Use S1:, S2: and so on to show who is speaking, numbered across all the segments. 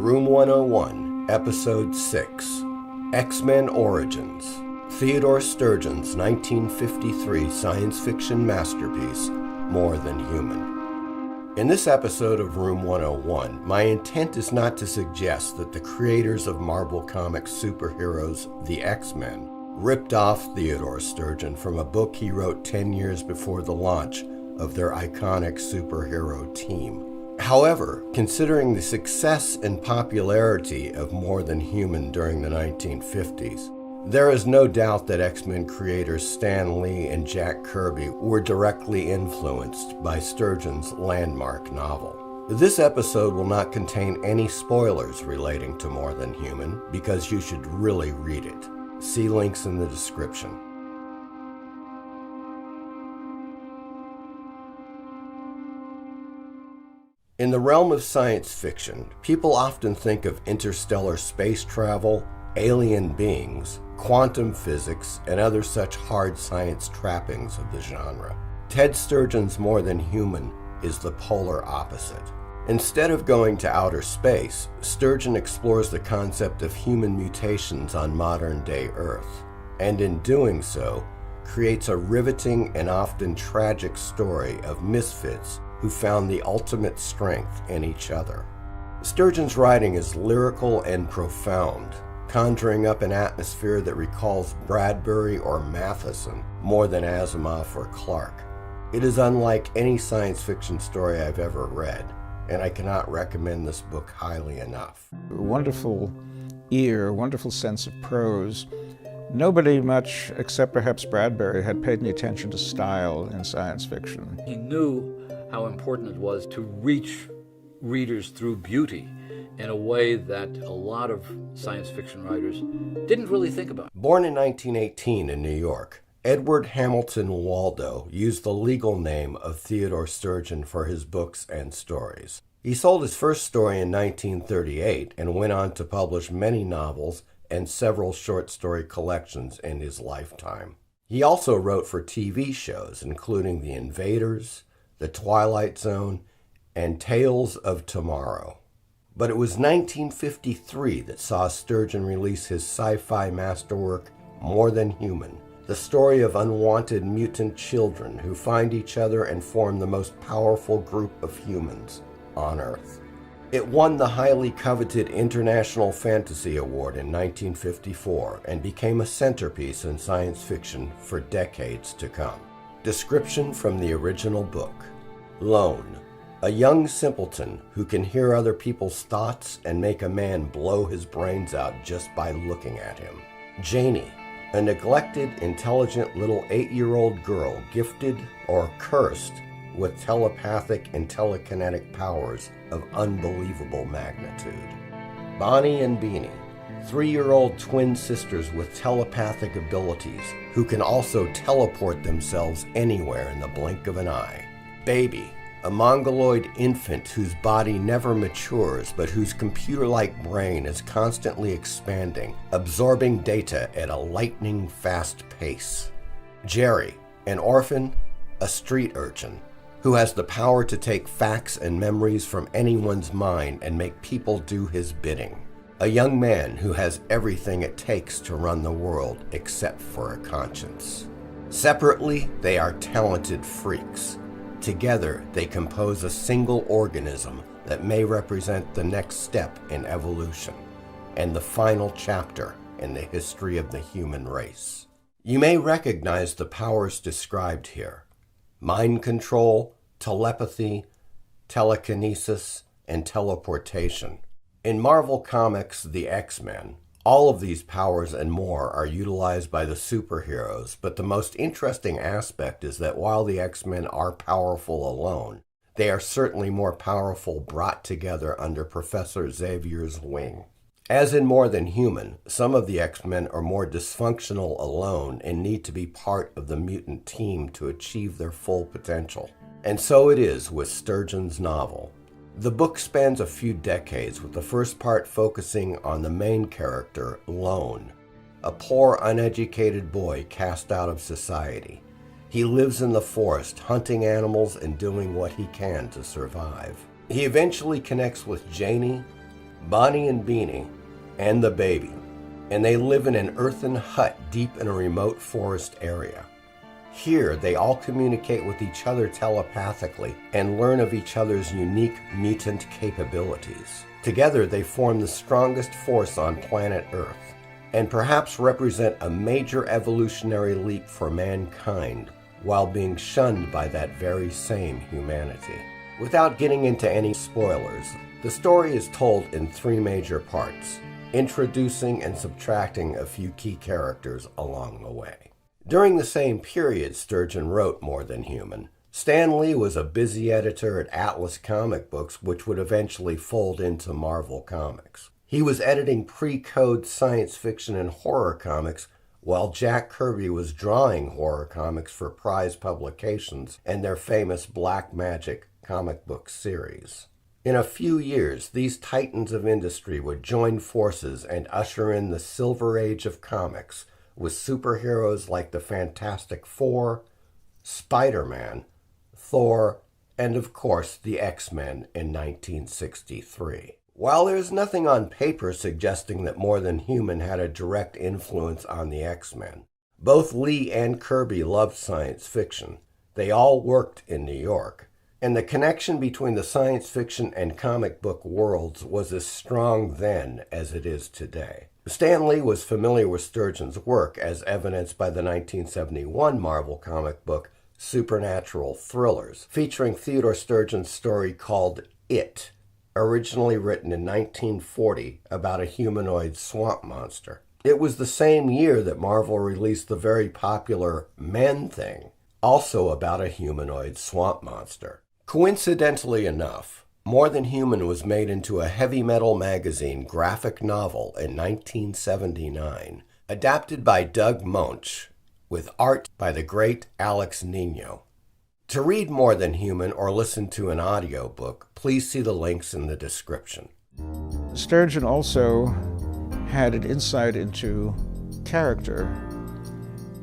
S1: Room 101, Episode 6, X-Men Origins, Theodore Sturgeon's 1953 science fiction masterpiece, More Than Human. In this episode of Room 101, my intent is not to suggest that the creators of Marvel Comics superheroes, the X-Men, ripped off Theodore Sturgeon from a book he wrote 10 years before the launch of their iconic superhero team. However, considering the success and popularity of More Than Human during the 1950s, there is no doubt that X-Men creators Stan Lee and Jack Kirby were directly influenced by Sturgeon's landmark novel. This episode will not contain any spoilers relating to More Than Human because you should really read it. See links in the description. In the realm of science fiction, people often think of interstellar space travel, alien beings, quantum physics, and other such hard science trappings of the genre. Ted Sturgeon's More Than Human is the polar opposite. Instead of going to outer space, Sturgeon explores the concept of human mutations on modern-day Earth, and in doing so, creates a riveting and often tragic story of misfits who found the ultimate strength in each other. Sturgeon's writing is lyrical and profound, conjuring up an atmosphere that recalls Bradbury or Matheson more than Asimov or Clarke. It is unlike any science fiction story I've ever read, and I cannot recommend this book highly enough.
S2: Wonderful ear, wonderful sense of prose. Nobody much, except perhaps Bradbury, had paid any attention to style in science fiction.
S3: He knew how important it was to reach readers through beauty in a way that a lot of science fiction writers didn't really think about.
S1: Born in 1918 in New York, Edward Hamilton Waldo used the legal name of Theodore Sturgeon for his books and stories. He sold his first story in 1938 and went on to publish many novels and several short story collections in his lifetime. He also wrote for TV shows, including The Invaders, The Twilight Zone, and Tales of Tomorrow. But it was 1953 that saw Sturgeon release his sci-fi masterwork, More Than Human, the story of unwanted mutant children who find each other and form the most powerful group of humans on Earth. It won the highly coveted International Fantasy Award in 1954 and became a centerpiece in science fiction for decades to come. Description from the original book. Lone, a young simpleton who can hear other people's thoughts and make a man blow his brains out just by looking at him. Janie, a neglected, intelligent little 8-year-old girl gifted or cursed with telepathic and telekinetic powers of unbelievable magnitude. Bonnie and Beanie, 3-year-old twin sisters with telepathic abilities who can also teleport themselves anywhere in the blink of an eye. Baby, a mongoloid infant whose body never matures but whose computer-like brain is constantly expanding, absorbing data at a lightning-fast pace. Jerry, an orphan, a street urchin, who has the power to take facts and memories from anyone's mind and make people do his bidding. A young man who has everything it takes to run the world except for a conscience. Separately, they are talented freaks. Together, they compose a single organism that may represent the next step in evolution and the final chapter in the history of the human race. You may recognize the powers described here: mind control, telepathy, telekinesis, and teleportation. In Marvel Comics, the X-Men, all of these powers and more are utilized by the superheroes, but the most interesting aspect is that while the X-Men are powerful alone, they are certainly more powerful brought together under Professor Xavier's wing. As in More Than Human, some of the X-Men are more dysfunctional alone and need to be part of the mutant team to achieve their full potential. And so it is with Sturgeon's novel. The book spans a few decades, with the first part focusing on the main character, Lone, a poor, uneducated boy cast out of society. He lives in the forest, hunting animals and doing what he can to survive. He eventually connects with Janie, Bonnie and Beanie, and the baby, and they live in an earthen hut deep in a remote forest area. Here, they all communicate with each other telepathically and learn of each other's unique mutant capabilities. Together, they form the strongest force on planet Earth, and perhaps represent a major evolutionary leap for mankind while being shunned by that very same humanity. Without getting into any spoilers, the story is told in 3 major parts, introducing and subtracting a few key characters along the way. During the same period Sturgeon wrote More Than Human, Stan Lee was a busy editor at Atlas Comic Books, which would eventually fold into Marvel Comics. He was editing pre-code science fiction and horror comics, while Jack Kirby was drawing horror comics for Prize Publications and their famous Black Magic comic book series. In a few years, these titans of industry would join forces and usher in the Silver Age of comics, with superheroes like the Fantastic Four, Spider-Man, Thor, and of course the X-Men in 1963. While there's nothing on paper suggesting that More Than Human had a direct influence on the X-Men, both Lee and Kirby loved science fiction. They all worked in New York, and the connection between the science fiction and comic book worlds was as strong then as it is today. Stan Lee was familiar with Sturgeon's work, as evidenced by the 1971 Marvel comic book Supernatural Thrillers, featuring Theodore Sturgeon's story called It, originally written in 1940 about a humanoid swamp monster. It was the same year that Marvel released the very popular Man-Thing, also about a humanoid swamp monster. Coincidentally enough, More Than Human was made into a heavy metal magazine graphic novel in 1979, adapted by Doug Moench, with art by the great Alex Nino. To read More Than Human or listen to an audiobook, please see the links in the description.
S2: Sturgeon also had an insight into character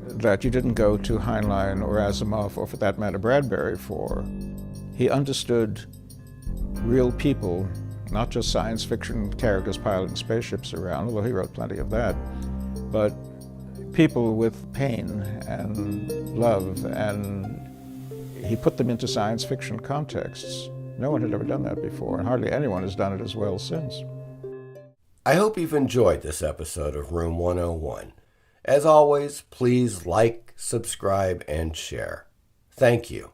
S2: that you didn't go to Heinlein or Asimov, or for that matter Bradbury, for. He understood real people, not just science fiction characters piloting spaceships around, although he wrote plenty of that, but people with pain and love, and he put them into science fiction contexts. No one had ever done that before, and hardly anyone has done it as well since.
S1: I hope you've enjoyed this episode of Room 101. As always, please like, subscribe, and share. Thank you.